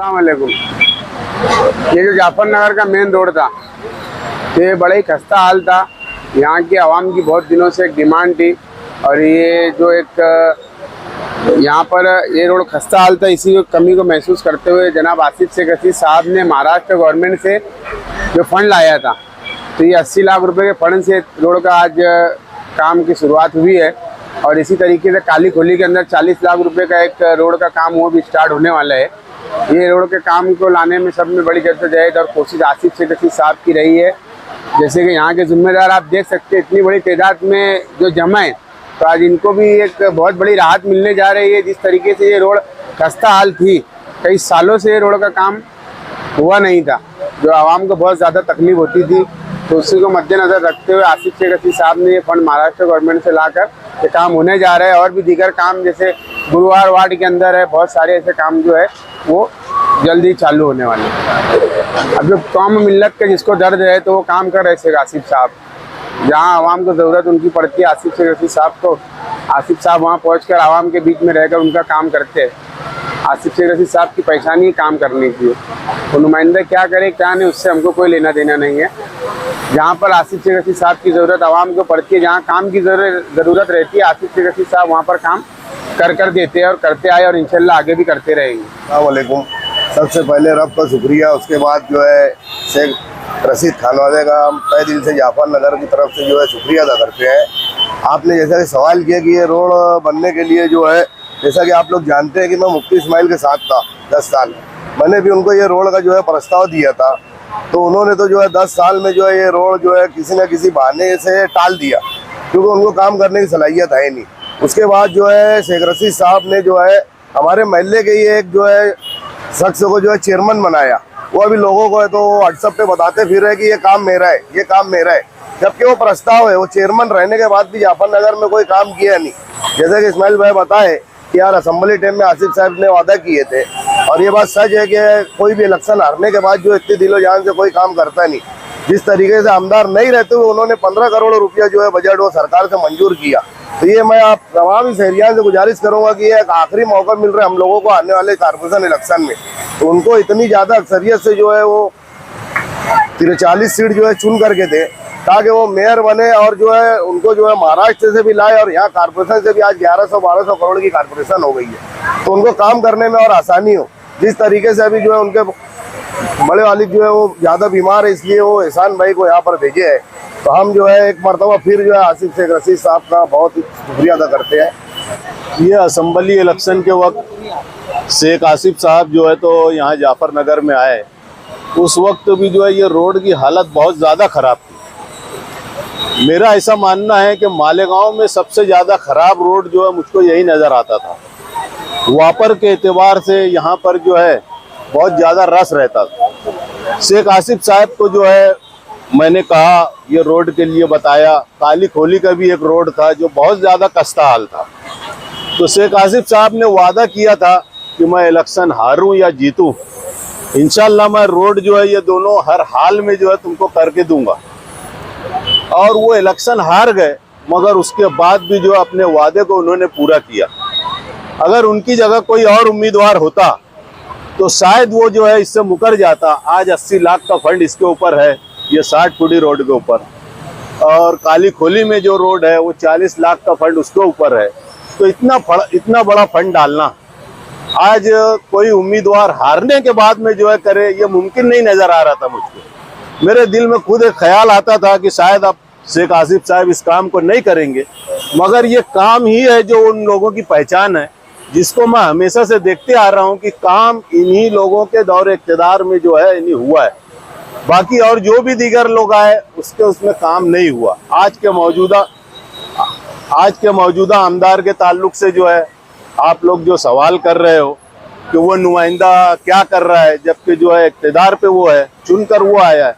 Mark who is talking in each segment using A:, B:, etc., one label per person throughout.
A: अस्सलाम वालेकुम। ये जो जाफर नगर का मेन रोड था, तो ये बड़ा ही खस्ता हाल था। यहाँ की आवाम की बहुत दिनों से एक डिमांड थी, और ये जो एक यहाँ पर ये रोड खस्ता हाल था, इसी कमी को महसूस करते हुए जनाब आसिफ शेख रशीद साहब ने महाराष्ट्र गवर्नमेंट से जो फंड लाया था, तो ये 80 लाख रुपए के फंड से रोड का आज काम की शुरुआत हुई है। और इसी तरीके से काली खोली के अंदर 40 लाख रुपए का एक रोड का काम वो भी स्टार्ट होने वाला है। ये रोड के काम को लाने में सब में बड़ी जद्दोजहद और कोशिश आसिफ शेख रशीद साहब की रही है। जैसे कि यहाँ के जिम्मेदार आप देख सकते हैं, इतनी बड़ी तादाद में जो जमा है, तो आज इनको भी एक बहुत बड़ी राहत मिलने जा रही है। जिस तरीके से ये रोड खस्ता हाल थी, कई सालों से ये रोड का काम हुआ नहीं था, जो आवाम को बहुत ज़्यादा तकलीफ होती थी, तो उसी को मद्देनज़र रखते हुए आसिफ शेख रशीद साहब ने ये फंड महाराष्ट्र गवर्नमेंट से लाकर ये काम होने जा रहा है। और भी दीगर काम जैसे गुरुवार वार्ड के अंदर है, बहुत सारे ऐसे काम जो है वो जल्दी चालू होने वाले हैं। अब जो कौम मिल्लत के जिसको दर्द है, तो वो काम कर रहे शेख आसिफ साहब। जहाँ आवाम को ज़रूरत उनकी पड़ती है आसिफ शेख रशीद साहब को, आसिफ साहब वहाँ पहुँचकर आवाम के बीच में रहकर उनका काम करते हैं। आसिफ शेख रशीद साहब की परेशानी ही काम करने की है, तो नुमाइंदा क्या करे क्या नहीं, उससे हमको कोई लेना देना नहीं है। जहाँ पर आसिफ शेख रशीद साहब की ज़रूरत आवाम को पड़ती है, जहाँ काम की ज़रूरत रहती है, आसिफ शेख रशीद साहब वहाँ पर काम कर देते हैं और करते आए, और इंशाल्लाह आगे भी करते रहेंगे।
B: अस्सलाम वालेकुम। सबसे पहले रब का शुक्रिया, उसके बाद जो है शेख रशीद खानवाले का हम तहे दिल से जाफर नगर की तरफ से जो है शुक्रिया अदा करते हैं। आपने जैसा कि सवाल किया कि ये रोड बनने के लिए जो है, जैसा कि आप लोग जानते हैं कि मैं मुफ्ती इस्माइल के साथ था 10 साल, मैंने भी उनको ये रोड का जो है प्रस्ताव दिया था, तो उन्होंने तो जो है 10 साल में जो है ये रोड जो है किसी न किसी बहाने से टाल दिया, क्योंकि उनको काम करने की सलाहियत है नहीं। उसके बाद जो है शेख रशीद साहब ने जो है हमारे महल्ले के ही एक जो है शख्स को जो है चेयरमैन बनाया। वो अभी लोगों को है तो व्हाट्सएप पे बताते फिर रहे कि ये काम मेरा है, ये काम मेरा है, जबकि वो प्रस्ताव है। वो चेयरमैन रहने के बाद भी जाफर नगर में कोई काम किया नहीं। जैसे कि इस्माइल भाई बताए कि यार असेंबली टाइम में आसिफ साहब ने वादा किए थे, और ये बात सच है कि कोई भी इलेक्शन हारने के बाद जो इतनी दिलो जान से कोई काम करता नहीं। जिस तरीके से आमदार नहीं रहते हुए उन्होंने 15 करोड़ रुपया जो है बजट वो सरकार से मंजूर किया। तो ये मैं आप तमाम शहरियान से गुजारिश करूंगा कि ये एक आखिरी मौका मिल रहा है हम लोगों को आने वाले कारपोरेशन इलेक्शन में, तो उनको इतनी ज़्यादा अक्सरियत से जो है वो 40 सीट जो है चुन करके दे, ताकि वो मेयर बने, और जो है उनको जो है महाराष्ट्र से भी लाए, और यहाँ कारपोरेशन से भी आज 1100-1200 करोड़ की कारपोरेशन हो गई है, तो उनको काम करने में और आसानी हो। जिस तरीके से अभी जो है उनके बड़े वालिद जो है वो ज़्यादा बीमार है, इसलिए वो एहसान भाई को यहाँ पर भेजे है। तो हम जो है एक मरतबा फिर जो है आसिफ शेख रशीद साहब का बहुत ही शुक्रिया अदा करते हैं।
C: ये असम्बली इलेक्शन के वक्त शेख आसिफ साहब जो है तो यहाँ जाफर नगर में आए, उस वक्त भी जो है ये रोड की हालत बहुत ज़्यादा ख़राब थी। मेरा ऐसा मानना है कि मालेगांव में सबसे ज़्यादा ख़राब रोड जो है मुझको यही नज़र आता था। वापर के एतबार से यहाँ पर जो है बहुत ज़्यादा रस रहता था। शेख आसिफ साहब को जो है मैंने कहा, ये रोड के लिए बताया। काली खोली का भी एक रोड था जो बहुत ज़्यादा कस्ता हाल था, तो शेख आसिफ साहब ने वादा किया था कि मैं इलेक्शन हारूं या जीतूं, इंशाल्लाह मैं रोड जो है ये दोनों हर हाल में जो है तुमको करके दूंगा। और वो इलेक्शन हार गए, मगर उसके बाद भी जो अपने वादे को उन्होंने पूरा किया। अगर उनकी जगह कोई और उम्मीदवार होता तो शायद वो जो है इससे मुकर जाता। आज 80 लाख का फंड इसके ऊपर है, ये 60 फुटी रोड के ऊपर, और काली खोली में जो रोड है वो 40 लाख का फंड उसके ऊपर है। तो इतना बड़ा फंड डालना आज कोई उम्मीदवार हारने के बाद में जो है करे, ये मुमकिन नहीं नज़र आ रहा था मुझको। मेरे दिल में खुद एक ख्याल आता था कि शायद अब शेख आसिफ साहब इस काम को नहीं करेंगे, मगर ये काम ही है जो उन लोगों की पहचान है, जिसको मैं हमेशा से देखते आ रहा हूँ कि काम इन्हीं लोगों के दौर इक़्तिदार में जो है इन्हीं हुआ है। बाकी और जो भी दीगर लोग आए उसमें काम नहीं हुआ। आज के मौजूदा आमदार के ताल्लुक से जो है आप लोग जो सवाल कर रहे हो कि वो नुमाइंदा क्या कर रहा है, जबकि जो है इक़्तिदार पे वो है, चुनकर वो आया है।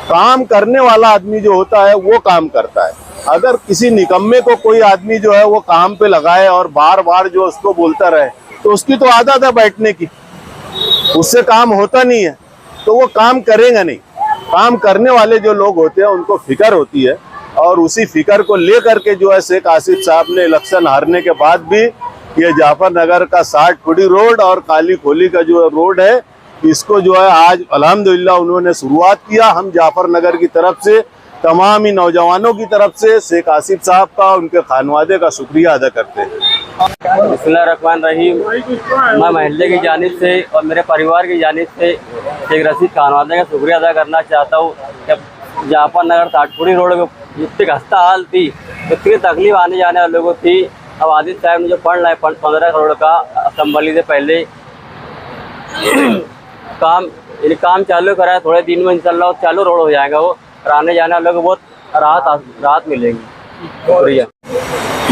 C: काम करने वाला आदमी जो होता है वो काम करता है। अगर किसी निकम्मे को कोई आदमी जो है वो काम पे लगाए और बार बार जो उसको बोलता रहे, तो उसकी तो आदत है बैठने की, उससे काम होता नहीं है, तो वो काम करेगा नहीं। काम करने वाले जो लोग होते हैं उनको फिक्र होती है, और उसी फिक्र को लेकर के जो है शेख आसिफ साहब ने इलेक्शन हारने के बाद भी ये जाफरनगर का 60 फुटी रोड और काली खोली का जो रोड है, इसको जो है आज अल्हम्दुलिल्लाह उन्होंने शुरुआत किया। हम जाफरनगर की तरफ से तमाम ही नौजवानों की तरफ से शेख आसिफ साहब का, उनके खानवादे का शुक्रिया अदा करते हैं।
D: बिस्मिल्लाहिर्रहमानिर्रहीम। मैं महल्ले की जानिब से और मेरे परिवार की जानिब से शेख रशीद खानवादे का शुक्रिया अदा करना चाहता हूँ। जब जाफरनगर 60 फुटी रोड में इतनी खस्ता हाल थी, इतनी तकलीफ आने जाने वाले लोगों की, अब आदिल साहब ने जो फंड लाए 15 करोड़ का असम्बली से पहले काम चालू कराया, थोड़े दिन में इंशाल्लाह चालू रोड हो जाएगा वो, और आने जाने वालों को बहुत राहत मिलेगी। शुक्रिया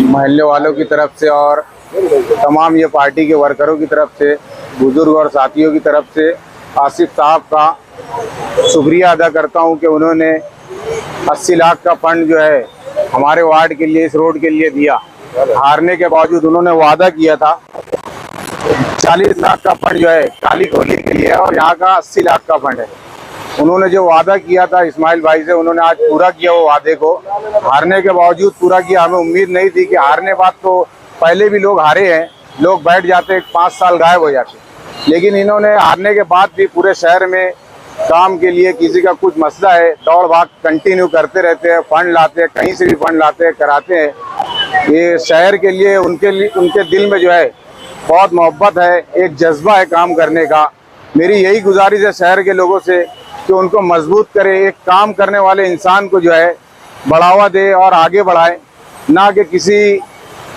A: महल्ले वालों की तरफ से और तमाम ये पार्टी के वर्करों की तरफ से, बुजुर्ग और साथियों की तरफ से आसिफ साहब का शुक्रिया अदा करता हूँ कि उन्होंने 80 लाख का फंड जो है हमारे वार्ड के लिए, इस रोड के लिए दिया। हारने के बावजूद उन्होंने वादा किया था 40 लाख का फंड जो है काली खोली के लिए, और यहाँ का 80 लाख का फंड है। उन्होंने जो वादा किया था इस्माइल भाई से, उन्होंने आज पूरा किया वो वादे को। हारने के बावजूद पूरा किया। हमें उम्मीद नहीं थी कि हारने बाद तो पहले भी लोग हारे हैं, लोग बैठ जाते 5 साल गायब हो जाते, लेकिन इन्होंने हारने के बाद भी पूरे शहर में काम के लिए, किसी का कुछ मसला है, दौड़ भाग कंटिन्यू करते रहते हैं, फंड लाते हैं, कहीं से भी फंड लाते हैं, कराते हैं। ये शहर के लिए उनके दिल में जो है बहुत मोहब्बत है, एक जज्बा है काम करने का। मेरी यही गुजारिश है शहर के लोगों से कि उनको मजबूत करे, एक काम करने वाले इंसान को जो है बढ़ावा दे और आगे बढ़ाए, ना कि किसी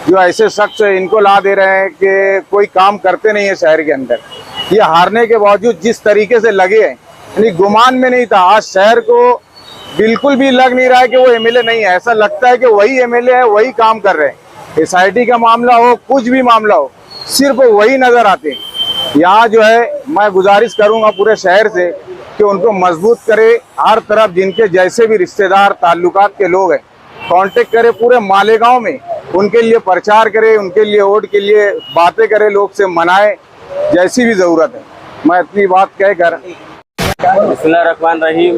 A: जो ऐसे शख्स इनको ला दे रहे हैं कि कोई काम करते नहीं है शहर के अंदर। ये हारने के बावजूद जिस तरीके से लगे हैं, यानी गुमान में नहीं था, आज शहर को बिल्कुल भी लग नहीं रहा है कि वो एमएलए नहीं है। ऐसा लगता है कि वही एमएलए है, वही काम कर रहे हैं। एसआईटी का मामला हो, कुछ भी मामला हो, सिर्फ वही नजर आते हैं। यहाँ जो है मैं गुजारिश करूँगा पूरे शहर से कि उनको मजबूत करे, हर तरफ जिनके जैसे भी रिश्तेदार ताल्लुकात के लोग हैं कांटेक्ट करे, पूरे मालेगांव में उनके लिए प्रचार करे, उनके लिए वोट के लिए बातें करे, लोग से मनाए, जैसी भी ज़रूरत है। मैं इतनी बात कहकर
D: बिस्मिल्लाहिर्रहमानिर्रहीम।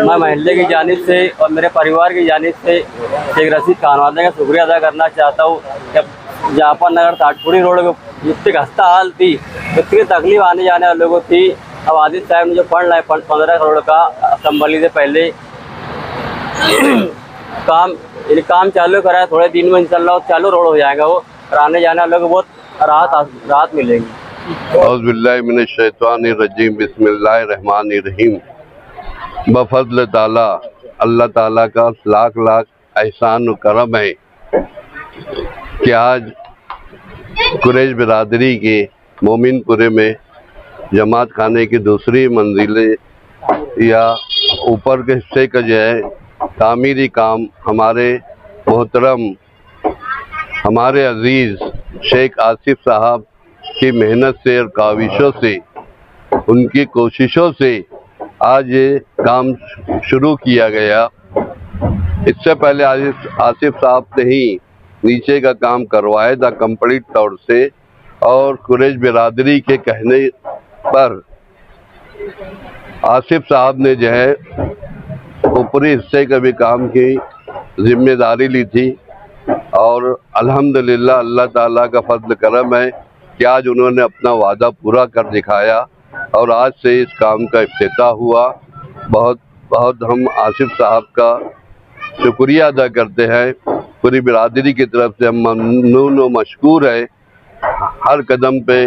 D: मैं महल्ले की जानिब से और मेरे परिवार की जानिब से शेख रशीद खानवादे का शुक्रिया अदा करना चाहता हूँ। जब जाफरनगर 60 फुटी रोड में इतनी खस्ता हाल थी, इतनी तकलीफ आने जाने वाले लोगों की, अब आदिल साहब ने जो फंड लाए 15 करोड़ का असम्बली से पहले काम चालू कराया, थोड़े दिन में इंशाल्लाह चालू रोड हो जाएगा वो, और आने जाने वालों को बहुत राहत मिलेगी।
E: औज़ुबिल्लाहि मिनश्शैतानिर्रजीम। बिस्मिल्लाहिर्रहमानिर्रहीम। बफज़्ल ताला, अल्लाह ताला का लाख लाख एहसान व करम है कि आज कुरैश बिरादरी के मोमिनपुरे में जमात खाने की दूसरी मंजिलें या ऊपर के हिस्से का जो है तामीरी काम हमारे मोहतरम, हमारे अजीज़ शेख आसिफ साहब की मेहनत से और काविशों से, उनकी कोशिशों से आज ये काम शुरू किया गया। इससे पहले आसिफ साहब ने ही नीचे का काम करवाया था कंप्लीट तौर से, और कुरैश बिरादरी के कहने पर आसिफ साहब ने जो है ऊपरी हिस्से का भी काम की जिम्मेदारी ली थी। और अल्हम्दुलिल्लाह अल्लाह ताला का फजल करम है कि आज उन्होंने अपना वादा पूरा कर दिखाया और आज से इस काम का इफ्तिताह हुआ। बहुत बहुत हम आसिफ साहब का शुक्रिया अदा करते हैं। पूरी बिरादरी की तरफ से हम ममनून व मशकूर है। हर कदम पे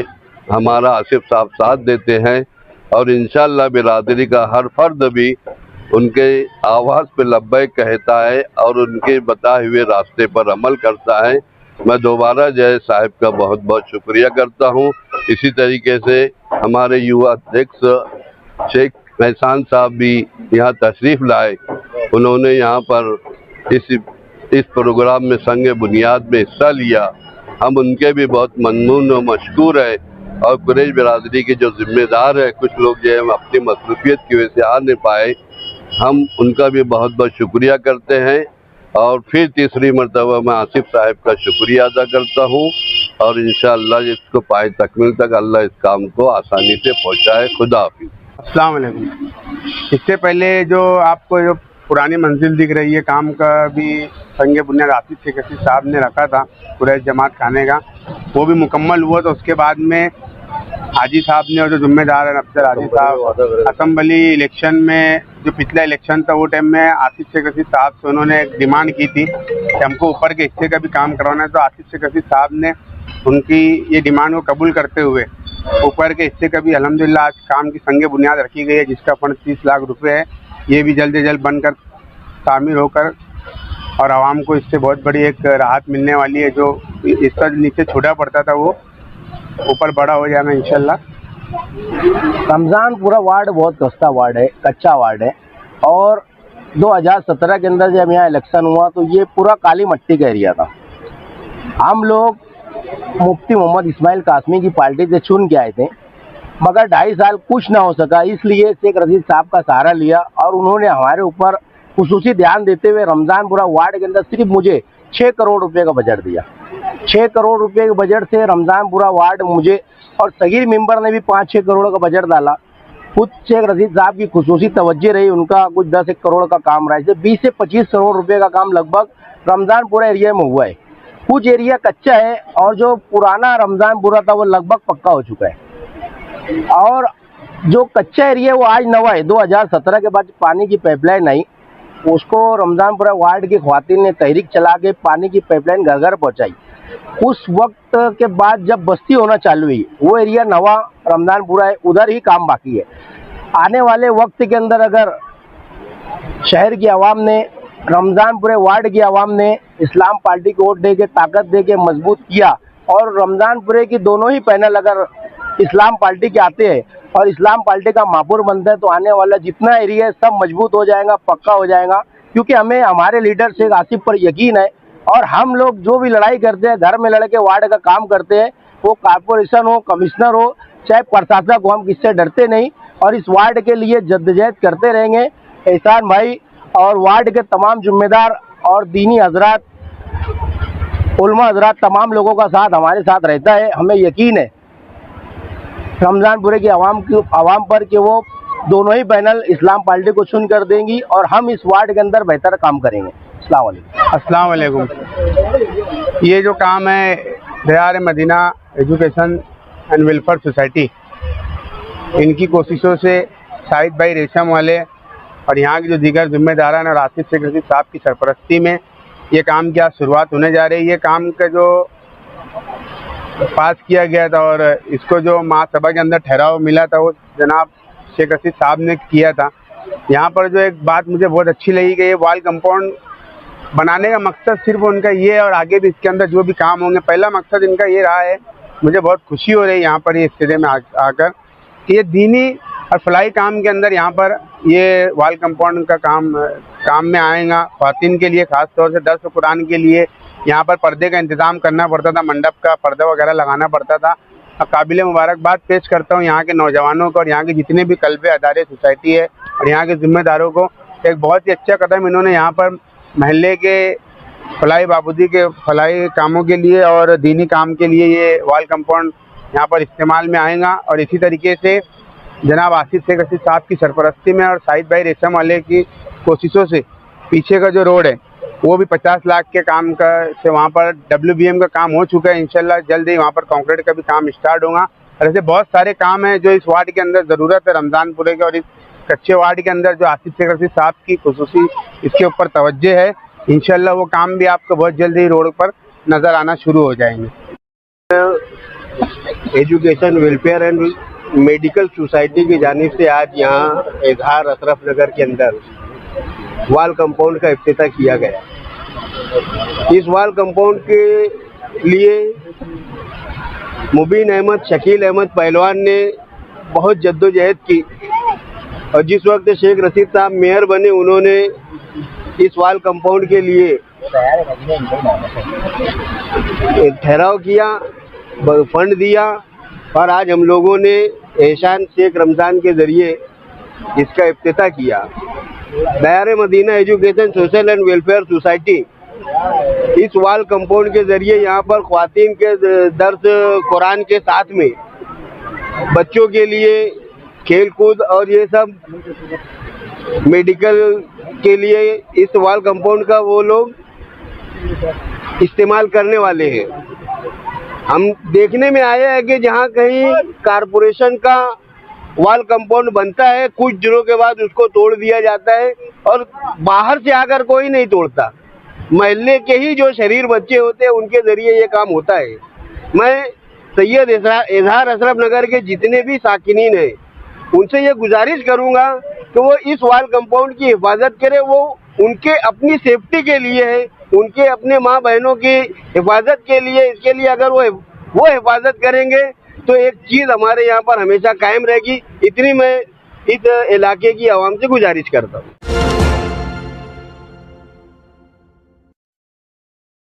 E: हमारा आसिफ साहब साथ देते हैं और इंशाअल्लाह बिरादरी का हर फर्द भी उनके आवाज़ पे लब्बैक कहता है और उनके बताए हुए रास्ते पर अमल करता है। मैं दोबारा जय साहब का बहुत बहुत शुक्रिया करता हूँ। इसी तरीके से हमारे युवा अध्यक्ष शेख एहसान साहब भी यहाँ तशरीफ़ लाए। उन्होंने यहाँ पर इस प्रोग्राम में संग बुनियाद में हिस्सा लिया। हम उनके भी बहुत ममनून व मशकूर है। और कुरैश बिरादरी के जो जिम्मेदार है, कुछ लोग जो है अपनी मसरूफियत की वजह से आ नहीं पाए, हम उनका भी बहुत बहुत शुक्रिया करते हैं। और फिर तीसरी मरतबा मैं आसिफ साहब का शुक्रिया अदा करता हूँ और इंशाअल्लाह इसको पाए तकमील तक अल्लाह इस काम को आसानी से पहुँचाए। खुदा हाफिज़।
A: अस्सलाम वालेकुम। इससे पहले जो आपको जो पुरानी मंजिल दिख रही है। काम का भी संगे बुनियाद आसिफ शेख रशीद साहब ने रखा था कुरैश जमात खाने का, वो भी मुकम्मल हुआ। तो उसके बाद में हाजी साहब ने और जो जिम्मेदार है अफसर हाजी साहब, असम्बली इलेक्शन में जो पिछला इलेक्शन था वो टाइम में आसिफ शेख रशीद साहब से उन्होंने एक डिमांड की थी कि हमको ऊपर के हिस्से का भी काम करवाना है। तो आसिफ शेख रशीद साहब ने उनकी ये डिमांड को कबूल करते हुए ऊपर के हिस्से का भी अल्हम्दुलिल्लाह आज काम की संगे बुनियाद रखी गई है, जिसका फंड 30 लाख रुपए है। ये भी जल्द से जल्द बनकर तामीर होकर और आवाम को इससे बहुत बड़ी एक राहत मिलने वाली है। जो इसका नीचे छोटा पड़ता था वो ऊपर बड़ा हो जाएगा इंशाल्लाह।
F: रमज़ानपुरा वार्ड बहुत खस्ता वार्ड है, कच्चा वार्ड है। और 2017 के अंदर जब यहाँ इलेक्शन हुआ तो ये पूरा काली मट्टी का एरिया था। हम लोग मुफ्ती मोहम्मद इस्माइल कासमी की पार्टी से चुन के आए थे, मगर 2.5 साल कुछ ना हो सका। इसलिए शेख रशीद साहब का सहारा लिया और उन्होंने हमारे ऊपर खुसूसी ध्यान देते हुए रमज़ानपुरा वार्ड के अंदर सिर्फ मुझे 6 करोड़ रुपए का बजट दिया। 6 करोड़ रुपए के बजट से रमज़ानपुरा वार्ड मुझे और सगीर मेंबर ने भी 5-6 करोड़ का बजट डाला। खुद शेख रशीद साहब की खुसूसी तवज्जो रही, उनका कुछ 10-1 करोड़ का काम रहा है। 20 से 25 करोड़ रुपए का काम लगभग रमज़ानपुरा एरिया में हुआ है। कुछ एरिया कच्चा है और जो पुराना रमज़ानपुरा था वो लगभग पक्का हो चुका है। और जो कच्चा एरिया वो आज नवा है। 2017 के बाद पानी की पाइपलाइन आई, उसको रमज़ानपुरा वार्ड की ख्वातीन ने तहरीक चला के पानी की पाइपलाइन घर घर पहुँचाई। उस वक्त के बाद जब बस्ती होना चालू हुई, वो एरिया नवा रमज़ानपुरा है, उधर ही काम बाकी है। आने वाले वक्त के अंदर अगर शहर की आवाम ने, रमज़ानपुरे वार्ड की आवाम ने इस्लाम पार्टी को वोट दे के, ताकत दे के मजबूत किया और रमज़ानपुरे की दोनों ही पैनल अगर इस्लाम पार्टी के आते हैं और इस्लाम पार्टी का मापुर बनता है तो आने वाला जितना एरिया है सब मजबूत हो जाएगा, पक्का हो जाएगा। क्योंकि हमें हमारे लीडर शेख आसिफ पर यकीन है और हम लोग जो भी लड़ाई करते हैं, घर में लड़ के वार्ड का काम करते हैं, वो कॉर्पोरेशन हो, कमिश्नर हो, चाहे प्रशासक हो, हम किससे डरते नहीं और इस वार्ड के लिए जद्दोजहद करते रहेंगे। एहसान भाई और वार्ड के तमाम जिम्मेदार और दीनी हजरात, उलमा हजरात, तमाम लोगों का साथ हमारे साथ रहता है। हमें यकीन है रमज़ानपुरे की आवाम पर कि वो दोनों ही पैनल इस्लाम पार्टी को चुन कर देंगी और हम इस वार्ड के अंदर बेहतर काम करेंगे।
A: अस्सलाम वालेकुम। ये जो काम है Dayar Madina education and welfare society, इनकी कोशिशों से शाहिद भाई रेशम वाले और यहाँ के जो दीगर जिम्मेदारान और आसिफ शेख रशीद साहब की सरपरस्ती में ये काम की आज शुरुआत होने जा रही है। ये काम का जो पास किया गया था और इसको जो महासभा के अंदर ठहराव मिला था वो जनाब शेख रशीद साहब ने किया था। यहाँ पर जो एक बात मुझे बहुत अच्छी लगी कि ये वॉल कंपाउंड बनाने का मकसद सिर्फ उनका ये है और आगे भी इसके अंदर जो भी काम होंगे, पहला मकसद इनका ये रहा है। मुझे बहुत खुशी हो रही है यहाँ पर ये स्टेडिय में आकर कि ये दीनी और फलाई काम के अंदर यहाँ पर ये वॉल कंपाउंड का काम में आएगा। ख्वातीन के लिए ख़ास तौर से दर्स कुरान के लिए यहाँ पर पर्दे का इंतज़ाम करना पड़ता था, मंडप का पर्दा वगैरह लगाना पड़ता था। काबिल मुबारकबाद पेश करता हूँ यहाँ के नौजवानों को और यहाँ के जितने भी कल्बे अदारे सोसाइटी है और यहाँ के ज़िम्मेदारों को। एक बहुत ही अच्छा कदम इन्होंने यहाँ पर महल्ले के फलाई बाबूदी के फलाई कामों के लिए और दीनी काम के लिए ये वॉल कंपाउंड यहाँ पर इस्तेमाल में आएगा। और इसी तरीके से जनाब आसिफ शेख रशीद साहब की सरपरस्ती में और शाहिद भाई रेशम वाले की कोशिशों से पीछे का जो रोड है वो भी 50 लाख के काम का से वहाँ पर WBM का काम हो चुका है। इंशाल्लाह जल्द ही वहाँ पर कंक्रीट का भी काम स्टार्ट होगा। और ऐसे बहुत सारे काम हैं जो इस वार्ड के अंदर ज़रूरत है रमज़ानपुरे के और इस कच्चे वार्ड के अंदर जो आसिफ शेख रशीद साहब की खुसूसी इसके ऊपर तवज्जो है। इंशाल्लाह वो काम भी आपको बहुत जल्द ही रोड पर नज़र आना शुरू हो जाएंगे।
G: Education welfare and medical society की जानिब से आज यहाँ इजहार अशरफ नगर के अंदर वॉल कंपाउंड का इफ्तिताह किया गया। इस वॉल कंपाउंड के लिए मुबीन अहमद, शकील अहमद पहलवान ने बहुत जद्दोजहद की और जिस वक्त शेख रशीद साहब मेयर बने उन्होंने इस वॉल कंपाउंड के लिए ठहराव किया, फंड दिया और आज हम लोगों ने एहसान शेख रमज़ान के ज़रिए इसका इफ्तिताह किया। Dayar Madina education social and welfare society इस वॉल कंपाउंड के ज़रिए यहाँ पर ख्वातीन के दर्स कुरान के साथ में बच्चों के लिए खेल कूद और ये सब मेडिकल के लिए इस वॉल कंपाउंड का वो लोग इस्तेमाल करने वाले हैं। हम देखने में आया है कि जहाँ कहीं कारपोरेशन का वॉल कंपाउंड बनता है, कुछ दिनों के बाद उसको तोड़ दिया जाता है और बाहर से आकर कोई नहीं तोड़ता। मोहल्ले के ही जो शरीर बच्चे होते हैं उनके जरिए ये काम होता है। मैं सैयद इजहार अशरफ नगर के जितने भी साकिनीन हैं उनसे ये गुजारिश करूंगा कि वो इस वॉल कंपाउंड की हिफाजत करें। वो उनके अपनी सेफ्टी के लिए है, उनके अपने माँ बहनों की हिफाजत के लिए, इसके लिए अगर वो हिफाजत करेंगे तो एक चीज़ हमारे यहाँ पर हमेशा कायम रहेगी। इतनी मैं इस इलाके की आवाम से गुजारिश करता हूँ।